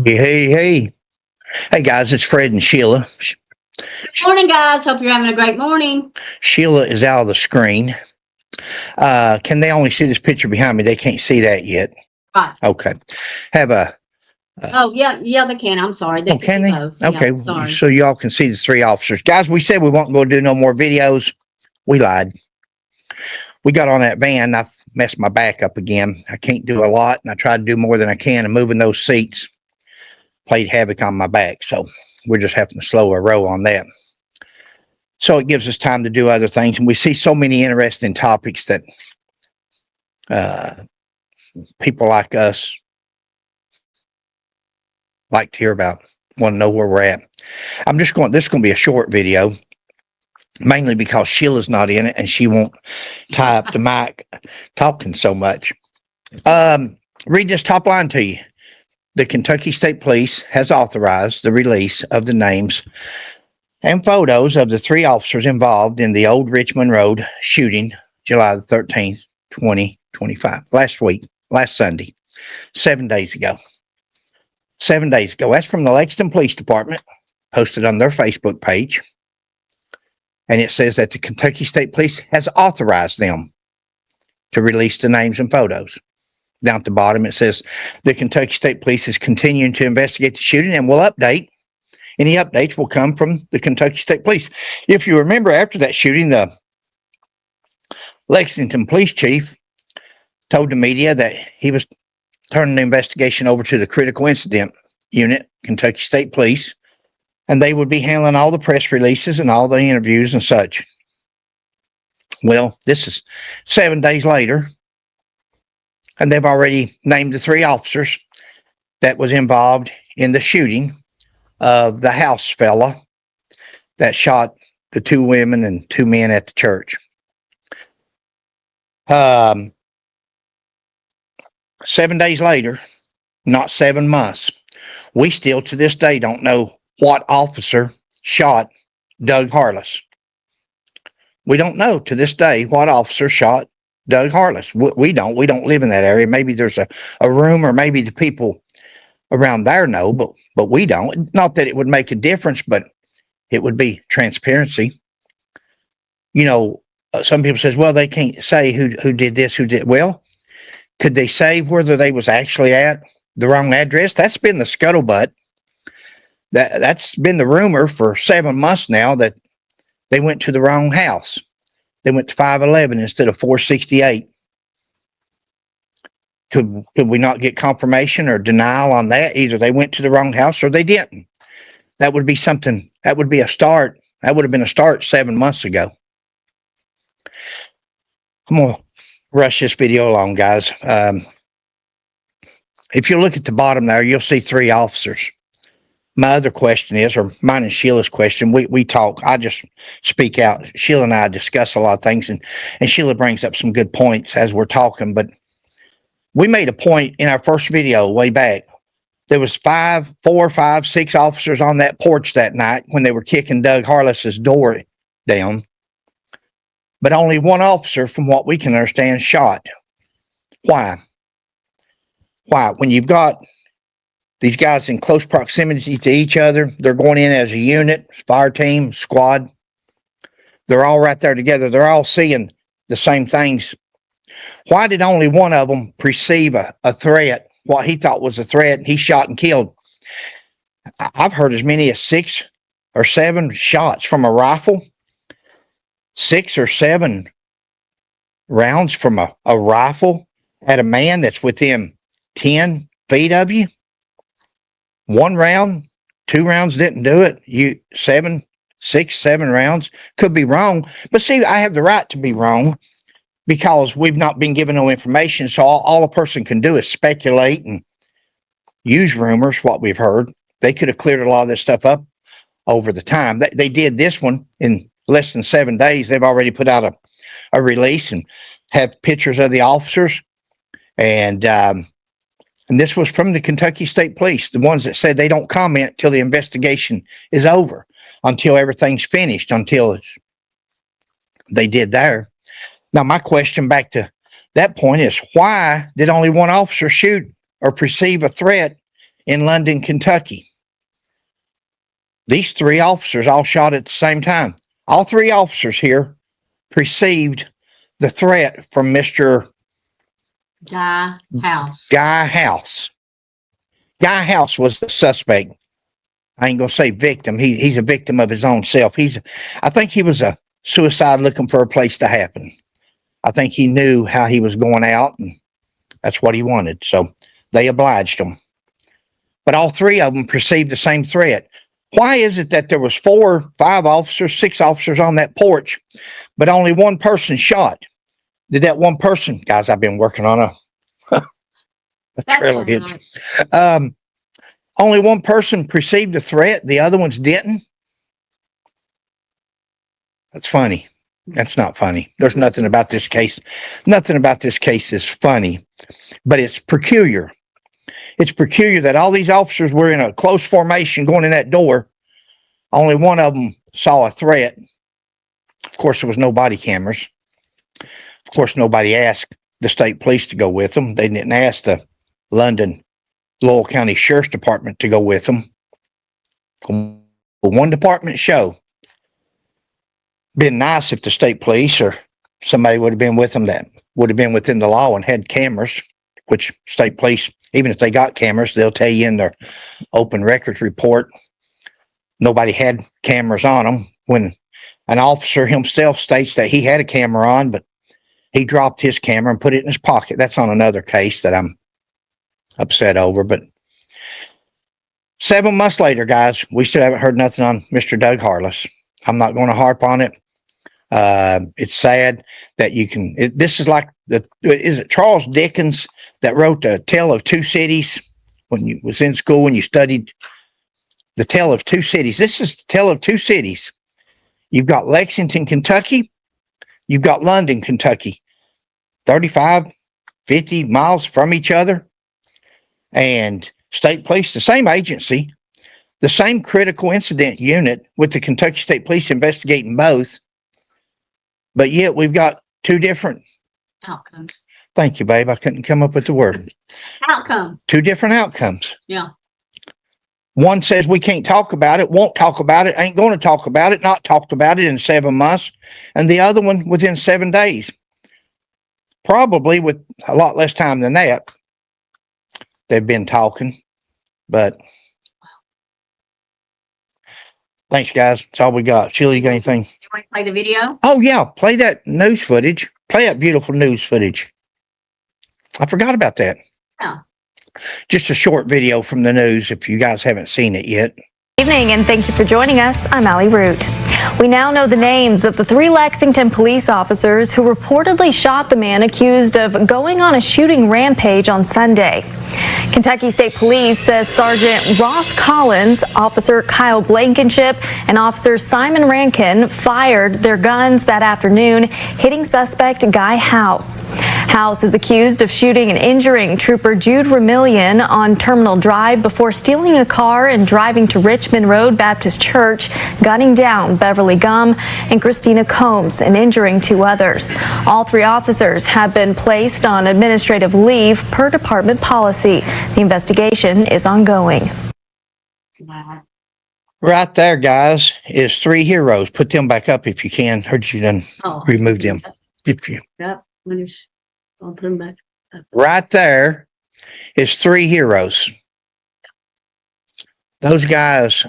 Hey. Hey, guys, it's Fred and Sheila. Morning, guys. Hope you're having a great morning. Sheila is out of the screen. Can they only see this picture behind me? They can't see that yet. Right. Okay. Have a. Oh, yeah, they can. I'm sorry. They can can they? see both. Okay. Yeah, sorry. So y'all can see the three officers. Guys, we said we weren't going to do no more videos. We lied. We got on that van. I messed my back up again. I can't do a lot, and I tried to do more than I can, and moving those seats played havoc on my back. So we're just having to slow a row on that. So it gives us time to do other things. And we see so many interesting topics that people like us like to hear about, want to know where we're at. This is going to be a short video, mainly because Sheila's not in it and she won't tie up the mic talking so much. Read this top line to you. The Kentucky State Police has authorized the release of the names and photos of the three officers involved in the Old Richmond Road shooting, July the 13th, 2025. Last Sunday, 7 days ago. 7 days ago. That's from the Lexington Police Department, posted on their Facebook page. And it says that the Kentucky State Police has authorized them to release the names and photos. Down at the bottom, it says the Kentucky State Police is continuing to investigate the shooting and will update. Any updates will come from the Kentucky State Police. If you remember, after that shooting, the Lexington police chief told the media that he was turning the investigation over to the Critical Incident Unit, Kentucky State Police, and they would be handling all the press releases and all the interviews and such. Well, this is 7 days later, and they've already named the three officers that was involved in the shooting of the house fella that shot the two women and two men at the church. 7 days later, not 7 months, we still to this day don't know what officer shot Doug Harless. We don't know to this day what officer shot Doug Harless. We don't live in that area. Maybe there's a rumor, maybe the people around there know, but we don't. Not that it would make a difference, but it would be transparency. You know, some people says, well, they can't say who did this, who did. Well, could they say whether they was actually at the wrong address? That's been the scuttlebutt. That's been the rumor for 7 months now, that they went to the wrong house. They went to 511 instead of 468. Could we not get confirmation or denial on that? Either they went to the wrong house or they didn't. That would be something. That would be a start. That would have been a start 7 months ago. I'm going to rush this video along, guys. If you look at the bottom there, you'll see three officers. My other question is, or mine and Sheila's question, we talk, I just speak out. Sheila and I discuss a lot of things, and Sheila brings up some good points as we're talking, but we made a point in our first video way back. There was 4, 5, 6 officers on that porch that night when they were kicking Doug Harless's door down. But only one officer, from what we can understand, shot. Why? When you've got these guys in close proximity to each other, they're going in as a unit, fire team, squad. They're all right there together. They're all seeing the same things. Why did only one of them perceive a threat, what he thought was a threat, and he shot and killed? I've heard as many as 6 or 7 shots from a rifle. 6 or 7 rounds from a rifle at a man that's within 10 feet of you. 1 round, 2 rounds didn't do it. 6, 7 rounds. Could be wrong. But see, I have the right to be wrong because we've not been given no information. So all a person can do is speculate and use rumors, what we've heard. They could have cleared a lot of this stuff up over the time. They did this one in less than 7 days. They've already put out a release and have pictures of the officers. And this was from the Kentucky State Police, the ones that said they don't comment till the investigation is over, until everything's finished, until they did there. Now, my question back to that point is, why did only one officer shoot or perceive a threat in London, Kentucky? These three officers all shot at the same time. All three officers here perceived the threat from Mr. Guy House. Guy House. Guy House was the suspect. I ain't gonna say victim. He's a victim of his own self. I think he was a suicide looking for a place to happen. I think he knew how he was going out, and that's what he wanted. So they obliged him. But all three of them perceived the same threat. Why is it that there was 4, 5 officers, 6 officers on that porch, but only one person shot? Did that one person, guys, I've been working on a trailer hitch. Only one person perceived a threat. The other ones didn't. That's funny. That's not funny. There's nothing about this case. Nothing about this case is funny, but it's peculiar. It's peculiar that all these officers were in a close formation going in that door. Only one of them saw a threat. Of course, there was no body cameras. Of course, nobody asked the state police to go with them. They didn't ask the London Lowell County Sheriff's Department to go with them. One department show. Been nice if the state police or somebody would have been with them that would have been within the law and had cameras, which state police, even if they got cameras, they'll tell you in their open records report, nobody had cameras on them. When an officer himself states that he had a camera on, but he dropped his camera and put it in his pocket. That's on another case that I'm upset over. But 7 months later, guys, we still haven't heard nothing on Mr. Doug Harless. I'm not going to harp on it. It's sad that this is like is it Charles Dickens that wrote The Tale of Two Cities when you was in school and you studied The Tale of Two Cities? This is The Tale of Two Cities. You've got Lexington, Kentucky. You've got London, Kentucky. 35, 50 miles from each other. And state police, the same agency, the same critical incident unit with the Kentucky State Police investigating both. But yet we've got 2 different outcomes. Thank you, babe. I couldn't come up with the word. Outcome. 2 different outcomes. Yeah. One says we can't talk about it, won't talk about it, ain't going to talk about it, not talked about it in 7 months. And the other one within 7 days. Probably with a lot less time than that. They've been talking. But thanks, guys. That's all we got. Sheila, you got anything? Do you want to play the video? Oh, yeah. Play that news footage. Play that beautiful news footage. I forgot about that. Yeah. Just a short video from the news if you guys haven't seen it yet. Evening, and thank you for joining us. I'm Allie Root. We now know the names of the 3 Lexington police officers who reportedly shot the man accused of going on a shooting rampage on Sunday. Kentucky State Police says Sergeant Ross Collins, Officer Kyle Blankenship, and Officer Simon Rankin fired their guns that afternoon, hitting suspect Guy House. House is accused of shooting and injuring Trooper Jude Remillion on Terminal Drive before stealing a car and driving to Richmond Road Baptist Church, gunning down Beverly Gum and Christina Combs and injuring 2 others. All 3 officers have been placed on administrative leave per department policy. The investigation is ongoing. Wow. Right there, guys, is 3 heroes. Put them back up if you can. Heard you done remove them. If you. Yep. I'll put them back up. Right there is 3 heroes. Those guys,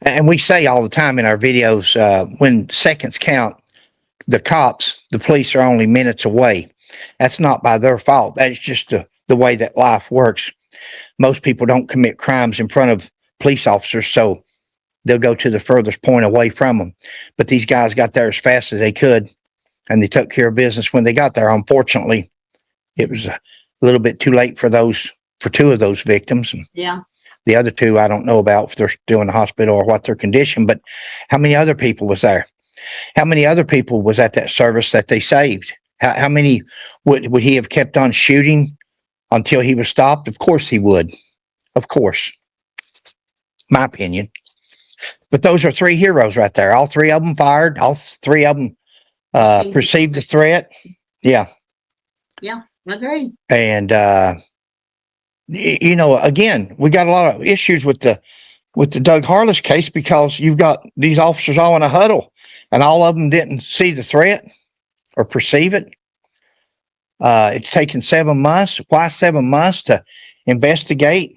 and we say all the time in our videos, when seconds count, the cops, the police are only minutes away. That's not by their fault. That's just the way that life works. Most people don't commit crimes in front of police officers, so they'll go to the furthest point away from them. But these guys got there as fast as they could, and they took care of business when they got there. Unfortunately, it was a little bit too late for 2 of those victims. Yeah. The other 2, I don't know about if they're still in the hospital or what their condition, but how many other people was there? How many other people was at that service that they saved? How many would he have kept on shooting until he was stopped? Of course he would. Of course. My opinion. But those are 3 heroes right there. All 3 of them fired. All 3 of them perceived a threat. Yeah. Yeah, agreed. And, you know, again, we got a lot of issues with the Doug Harless case because you've got these officers all in a huddle and all of them didn't see the threat or perceive it. It's taken 7 months. Why 7 months to investigate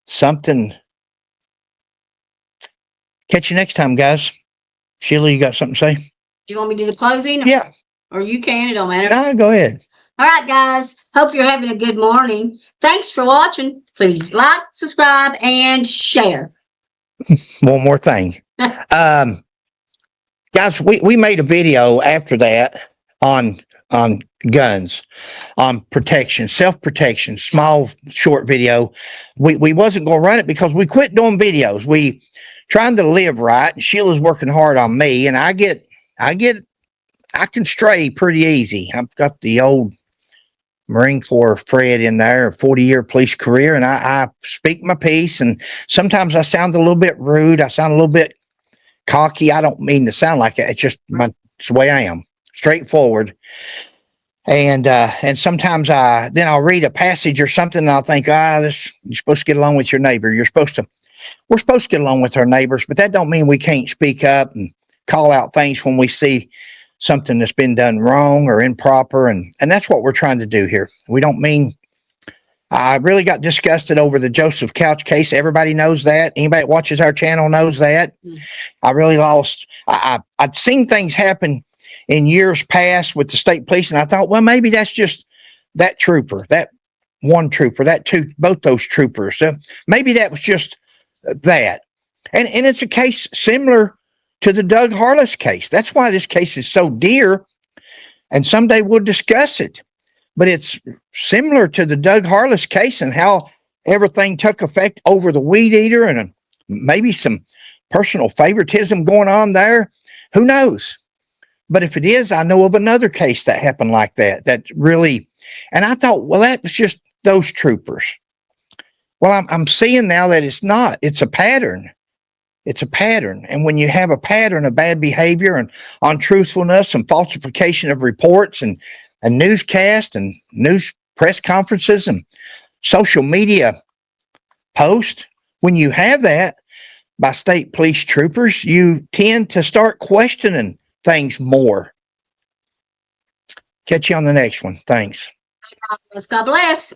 something? Catch you next time, guys. Sheila, you got something to say? Do you want me to do the closing? Yeah. Or you can, it don't matter. No, go ahead. All right, guys. Hope you're having a good morning. Thanks for watching. Please like, subscribe, and share. One more thing. Guys, we made a video after that on guns, on protection, self-protection, small, short video. We wasn't going to run it because we quit doing videos. We trying to live right. And Sheila's working hard on me, and I can stray pretty easy. I've got the old Marine Corps Fred in there, a 40-year police career, and I speak my piece, and sometimes I sound a little bit rude. I sound a little bit cocky. I don't mean to sound like it. It's just it's the way I am, straightforward. And sometimes I'll read a passage or something, and I'll think, you're supposed to get along with your neighbor. We're supposed to get along with our neighbors, but that don't mean we can't speak up and call out things when we see something that's been done wrong or improper, and that's what we're trying to do here. We don't mean. I really got disgusted over the Joseph Couch case. Everybody knows that. Anybody that watches our channel knows that. I really lost. I'd seen things happen in years past with the state police, and I thought, well, maybe that's just that trooper, that one trooper, both those troopers. Maybe that was just that. And it's a case similar to the Doug Harless case. That's why this case is so dear, and someday we'll discuss it. But it's similar to the Doug Harless case and how everything took effect over the weed eater and maybe some personal favoritism going on there. Who knows? But if it is, I know of another case that happened like that. That really, and I thought, well, that was just those troopers. Well, I'm seeing now that it's not. It's a pattern. It's a pattern. And when you have a pattern of bad behavior and untruthfulness and falsification of reports and newscast and news press conferences and social media posts, when you have that by state police troopers, you tend to start questioning things more. Catch you on the next one. Thanks. God bless.